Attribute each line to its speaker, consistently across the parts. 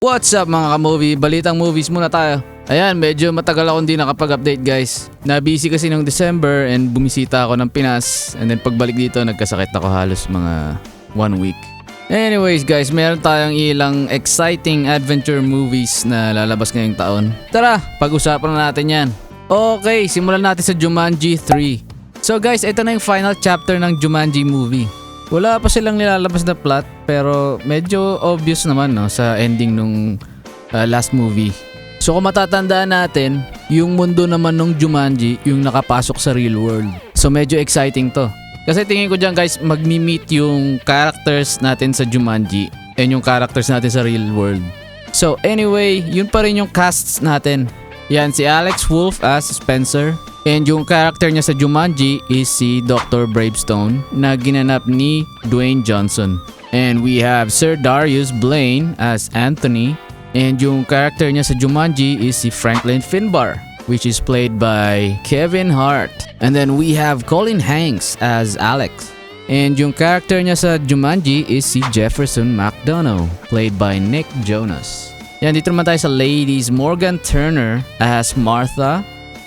Speaker 1: What's up mga ka-movie? Balitang movies muna tayo. Ayan, medyo matagal akong di nakapag-update guys. Na-busy kasi nung December and bumisita ako ng Pinas. And then pagbalik dito, nagkasakit ako halos mga 1 week. Anyways guys, meron tayong ilang exciting adventure movies na lalabas ngayong taon. Tara, pag-usapan na natin yan. Okay, simulan natin sa Jumanji 3. So guys, ito na yung final chapter ng Jumanji movie. Wala pa silang nilalabas na plot pero medyo obvious naman no, sa ending nung last movie. So kung matatandaan natin, yung mundo naman nung Jumanji yung nakapasok sa real world. So medyo exciting to. Kasi tingin ko dyan guys, magmi-meet yung characters natin sa Jumanji and yung characters natin sa real world. So anyway, yun pa rin yung casts natin. Yan si Alex Wolff as Spencer. And yung character niya sa Jumanji is si Dr. Bravestone na ginanap ni Dwayne Johnson. And we have Sir Darius Blaine as Anthony. And yung character niya sa Jumanji is si Franklin Finbar, which is played by Kevin Hart. And then we have Colin Hanks as Alex. And yung character niya sa Jumanji is si Jefferson McDonough, played by Nick Jonas. Yan, dito naman tayo sa ladies. Morgan Turner as Martha.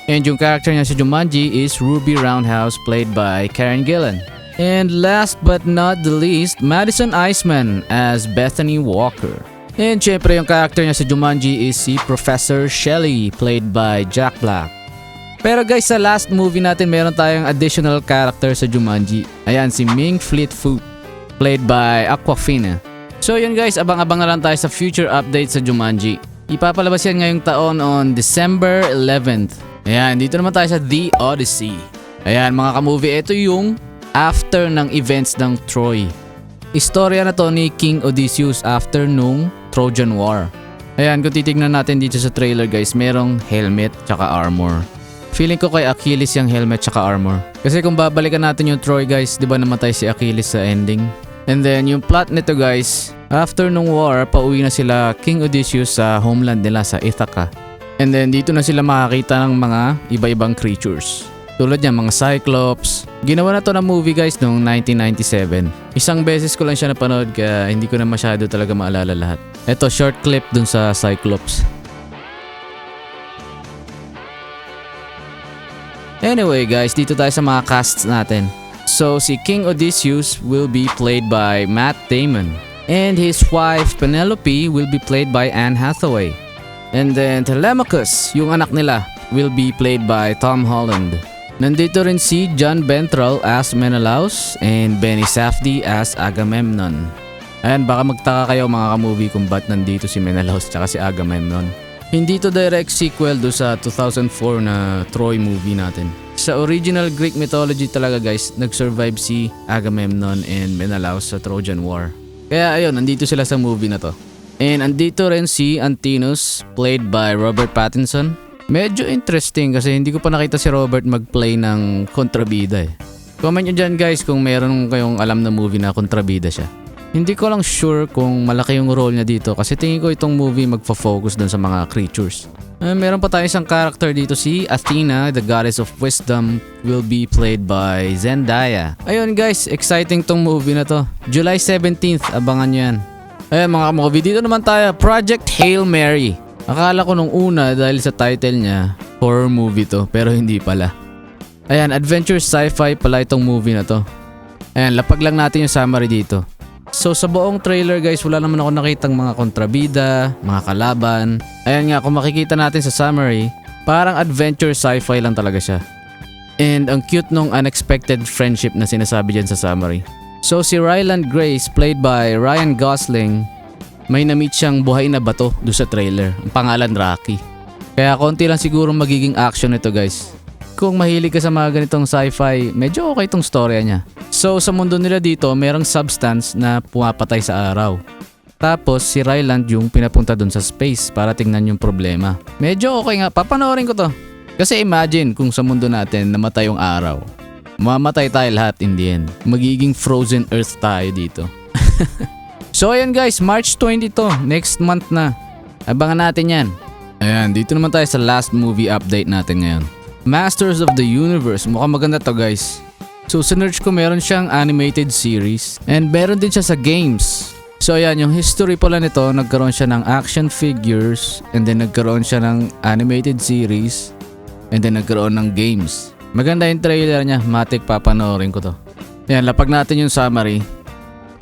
Speaker 1: And yung character niya sa Jumanji is Ruby Roundhouse, played by Karen Gillan. And last but not the least, Madison Iceman as Bethany Walker. And syempre yung character niya sa Jumanji is si Professor Shelley, played by Jack Black. Pero guys, sa last movie natin meron tayong additional character sa Jumanji. Ayan, si Ming Fleetfoot, played by Awkwafina. So yun guys, abang-abang na lang tayo sa future update sa Jumanji. Ipapalabas yan ngayong taon on December 11th. Ayan, dito naman tayo sa The Odyssey. Ayan mga ka-movie, ito yung after ng events ng Troy. Istorya na to ni King Odysseus after nung Trojan War. Ayan, kung titignan natin dito sa trailer guys, merong helmet tsaka armor. Feeling ko kay Achilles yung helmet tsaka armor. Kasi kung babalikan natin yung Troy guys, di ba namatay si Achilles sa ending? And then yung plot nito guys, after nung war, pauwi na sila King Odysseus sa homeland nila sa Ithaca. And then dito na sila makakita ng mga iba-ibang creatures. Tulad niya mga Cyclops. Ginawa na to na movie guys noong 1997. Isang beses ko lang siya napanood kaya hindi ko na masyado talaga maalala lahat. Ito short clip dun sa Cyclops. Anyway guys, dito tayo sa mga casts natin. So si King Odysseus will be played by Matt Damon. And his wife Penelope will be played by Anne Hathaway. And then Telemachus, yung anak nila, will be played by Tom Holland. Nandito rin si John Bernthal as Menelaus and Benny Safdie as Agamemnon. Ayan, baka magtaka kayo mga ka-movie kung ba't nandito si Menelaus tsaka si Agamemnon. Hindi to direct sequel do sa 2004 na Troy movie natin. Sa original Greek mythology talaga guys, nag-survive si Agamemnon and Menelaus sa Trojan War. Kaya ayun, nandito sila sa movie na to. And andito rin si Antinous, played by Robert Pattinson. Medyo interesting kasi hindi ko pa nakita si Robert mag-play ng kontrabida eh. Comment nyo dyan guys kung meron kayong alam na movie na kontrabida siya. Hindi ko lang sure kung malaki yung role niya dito kasi tingin ko itong movie magpa-focus dun sa mga creatures. Meron pa tayo isang character dito, si Athena, the goddess of wisdom, will be played by Zendaya. Ayun guys, exciting tong movie na to. July 17th, abangan nyo yan. Ayan mga ka-movie, dito naman tayo, Project Hail Mary. Akala ko nung una dahil sa title niya, horror movie to, pero hindi pala. Ayan, adventure sci-fi pala itong movie na to. Ayan, lapag lang natin yung summary dito. So sa buong trailer guys, wala naman ako nakitang mga kontrabida, mga kalaban. Ayan nga, kung makikita natin sa summary, parang adventure sci-fi lang talaga siya. And ang cute nung unexpected friendship na sinasabi dyan sa summary. So si Ryland Grace, played by Ryan Gosling, may na-meet siyang buhay na bato doon sa trailer. Ang pangalan Rocky. Kaya konti lang siguro magiging action ito guys. Kung mahilig ka sa mga ganitong sci-fi, medyo okay itong storya niya. So sa mundo nila dito, merong substance na pumapatay sa araw. Tapos si Ryland yung pinapunta doon sa space para tingnan yung problema. Medyo okay nga, papanoorin ko to. Kasi imagine kung sa mundo natin namatay yung araw. Mamatay tayo lahat in the end. Magiging frozen earth tayo dito. So ayan guys, March 20 to. Next month na. Abangan natin yan. Ayan, dito naman tayo sa last movie update natin ngayon. Masters of the Universe. Mukhang maganda to guys. So sa search ko meron siyang animated series. And meron din siya sa games. So ayan, yung history pala nito, nagkaroon siya ng action figures, and then nagkaroon siya ng animated series, and then nagkaroon ng games. Maganda yung trailer niya, matik papanoorin ko to. Ayan, lapag natin yung summary.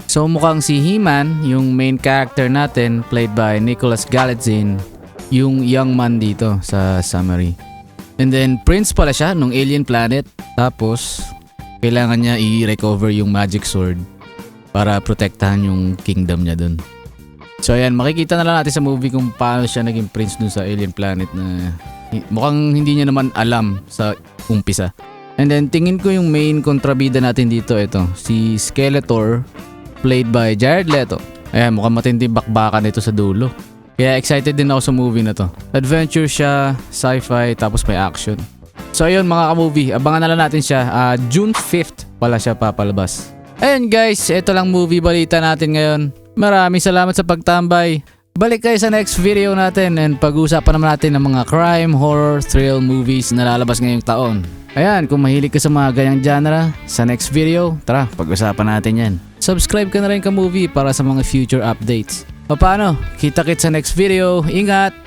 Speaker 1: So mukhang si He-Man, yung main character natin, played by Nicholas Galitzine, yung young man dito sa summary. And then prince pala siya nung alien planet. Tapos kailangan niya i-recover yung magic sword para protektahan yung kingdom niya dun. So ayan, makikita na lang natin sa movie kung paano siya naging prince dun sa alien planet na mukhang hindi niya naman alam sa umpisa. And then tingin ko yung main kontrabida natin dito, ito, si Skeletor, played by Jared Leto. Ayan, mukhang matindi bakbakan nito sa dulo. Kaya excited din ako sa movie na to. Adventure siya, sci-fi, tapos may action. So ayun mga ka-movie, abangan na lang natin siya. June 5th pala siya papalabas. Ayun guys, ito lang movie balita natin ngayon. Maraming salamat sa pagtambay. Balik kayo sa next video natin and pag-uusapan naman natin ng mga crime, horror, thrill movies na lalabas ngayong taon. Ayan, kung mahilig ka sa mga ganyang genre, sa next video, tara, pag-usapan natin yan. Subscribe ka na rin ka-movie para sa mga future updates. O paano? Kita-kits sa next video. Ingat!